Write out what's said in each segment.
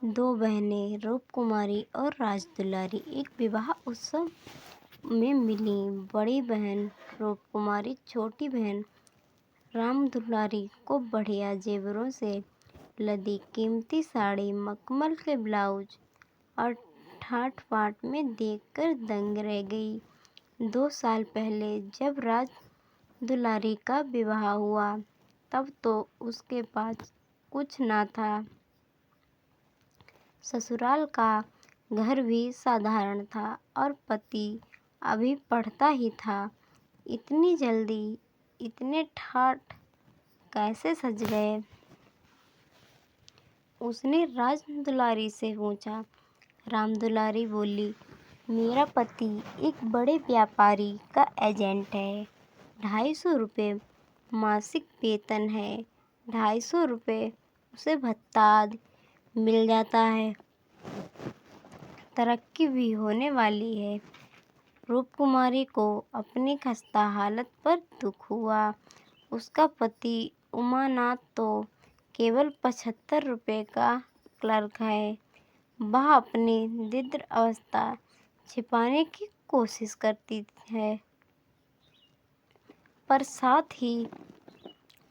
दो बहनें रूपकुमारी और राजदुलारी एक विवाह उत्सव में मिली। बड़ी बहन रूपकुमारी छोटी बहन रामदुलारी को बढ़िया जेवरों से लदी कीमती साड़ी, मखमल के ब्लाउज और ठाट बाट में देखकर दंग रह गई। 2 साल पहले जब राजदुलारी का विवाह हुआ तब तो उसके पास कुछ ना था। ससुराल का घर भी साधारण था और पति अभी पढ़ता ही था। इतनी जल्दी इतने ठाट कैसे सज गए? उसने रामदुलारी से पूछा। रामदुलारी बोली, मेरा पति एक बड़े व्यापारी का एजेंट है। 250 रुपये मासिक वेतन है। 250 रुपये उसे भत्ता आदि मिल जाता है। तरक्की भी होने वाली है। रूपकुमारी को अपनी खस्ता हालत पर दुख हुआ। उसका पति उमानाथ तो केवल 75 रुपये का क्लर्क है। वह अपनी दरिद्र अवस्था छिपाने की कोशिश करती है, पर साथ ही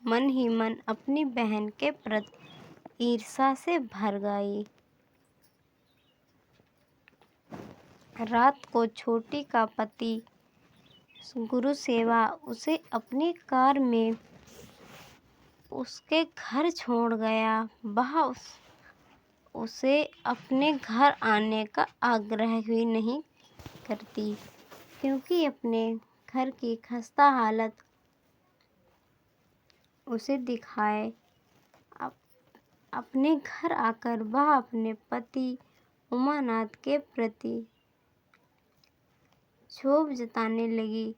मन अपनी बहन के प्रति ईर्ष्या से भर गई। रात को छोटी का पति गुरुसेवा उसे अपनी कार में उसके घर छोड़ गया। वह उसे अपने घर आने का आग्रह भी नहीं करती, क्योंकि अपने घर की खस्ता हालत उसे दिखाए। अपने घर आकर वह अपने पति उमानाथ के प्रति क्षोभ जताने लगी।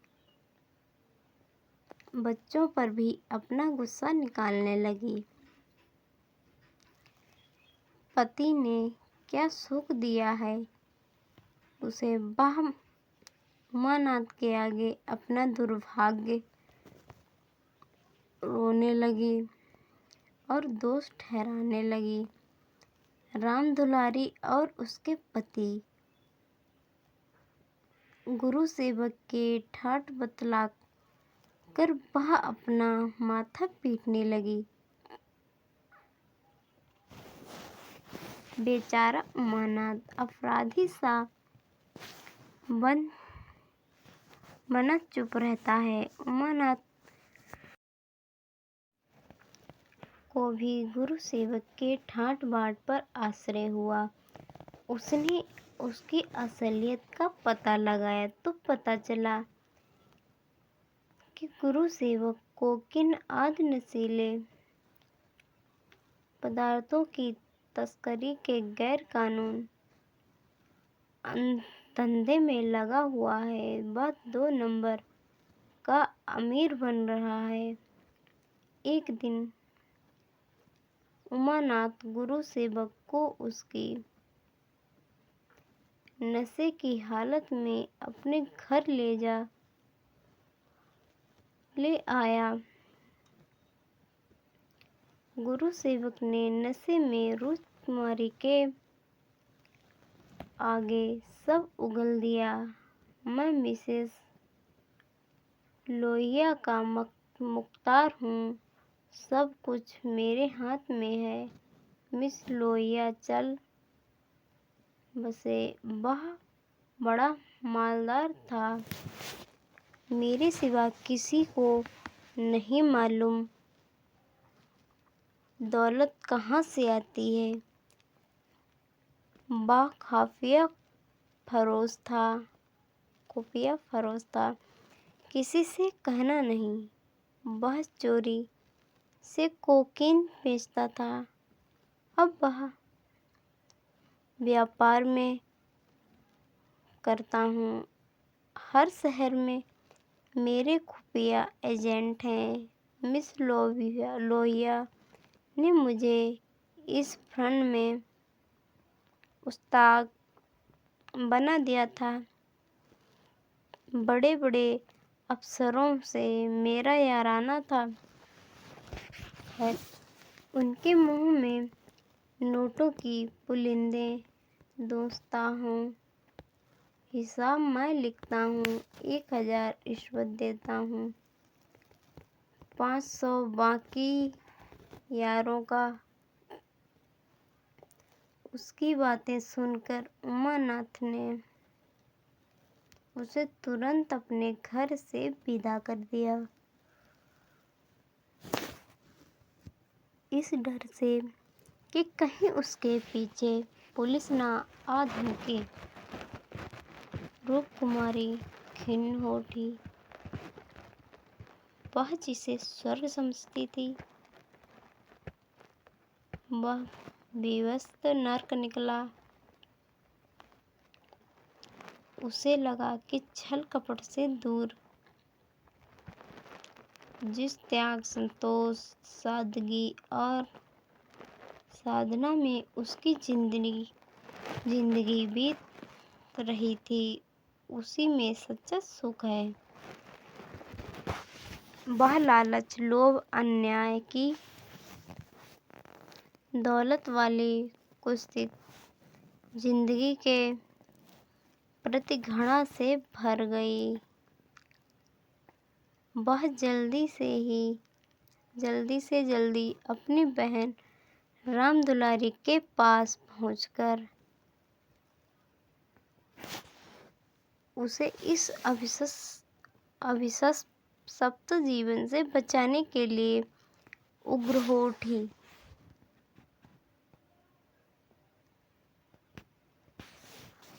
बच्चों पर भी अपना गुस्सा निकालने लगी। पति ने क्या सुख दिया है उसे? वह उमानाथ के आगे अपना दुर्भाग्य रोने लगी और दोष ठहराने लगी। रामदुलारी और उसके पति गुरुसेवक के ठाट बतला कर वह अपना माथा पीटने लगी। बेचारा उमानाथ अपराधी सा बना चुप रहता है। उमानाथ को भी गुरुसेवक के ठाट बाट पर आश्चर्य हुआ। उसने उसकी असलियत का पता लगाया तो पता चला कि गुरुसेवक को किन आदि नशीले पदार्थों की तस्करी के गैर कानून धंधे में लगा हुआ है। वह 2 नंबर का अमीर बन रहा है। एक दिन उमानाथ गुरुसेवक को उसकी नशे की हालत में अपने घर ले आया। गुरुसेवक ने नशे में रूपकुमारी के आगे सब उगल दिया। मैं मिसेस लोहिया का मुख्तार हूँ। सब कुछ मेरे हाथ में है। मिस लोहिया चल बसे। वह बड़ा मालदार था। मेरे सिवा किसी को नहीं मालूम दौलत कहाँ से आती है। वह खुफिया फरोश था। किसी से कहना नहीं। वह चोरी से कोकीन बेचता था। अब वह व्यापार में करता हूँ। हर शहर में मेरे खुफिया एजेंट हैं। मिस लोहिया ने मुझे इस फंड में उस्ताद बना दिया था। बड़े बड़े अफसरों से मेरा याराना था है। उनके मुंह में नोटों की पुलिंदे दोस्ता हूँ, हिसाब मैं लिखता हूँ, 1000 रिश्वत देता हूँ, 500 बाकी यारों का। उसकी बातें सुनकर उमानाथ ने उसे तुरंत अपने घर से विदा कर दिया, इस डर से कि कहीं उसके पीछे पुलिस ना आ धमके। रूपकुमारी खिन्न हो उठी। वह जिसे स्वर्ग समझती थी, वह विवस्त नर्क निकला। उसे लगा कि छल कपट से दूर जिस त्याग, संतोष, सादगी और साधना में उसकी जिंदगी बीत रही थी, उसी में सच्चा सुख है। वह लालच, लोभ, अन्याय की दौलत वाली कुत्सित जिंदगी के प्रति घृणा से भर गई। वह जल्दी से जल्दी अपनी बहन रामदुलारी के पास पहुंचकर उसे इस अभिशप्त जीवन से बचाने के लिए उग्र हो उठी।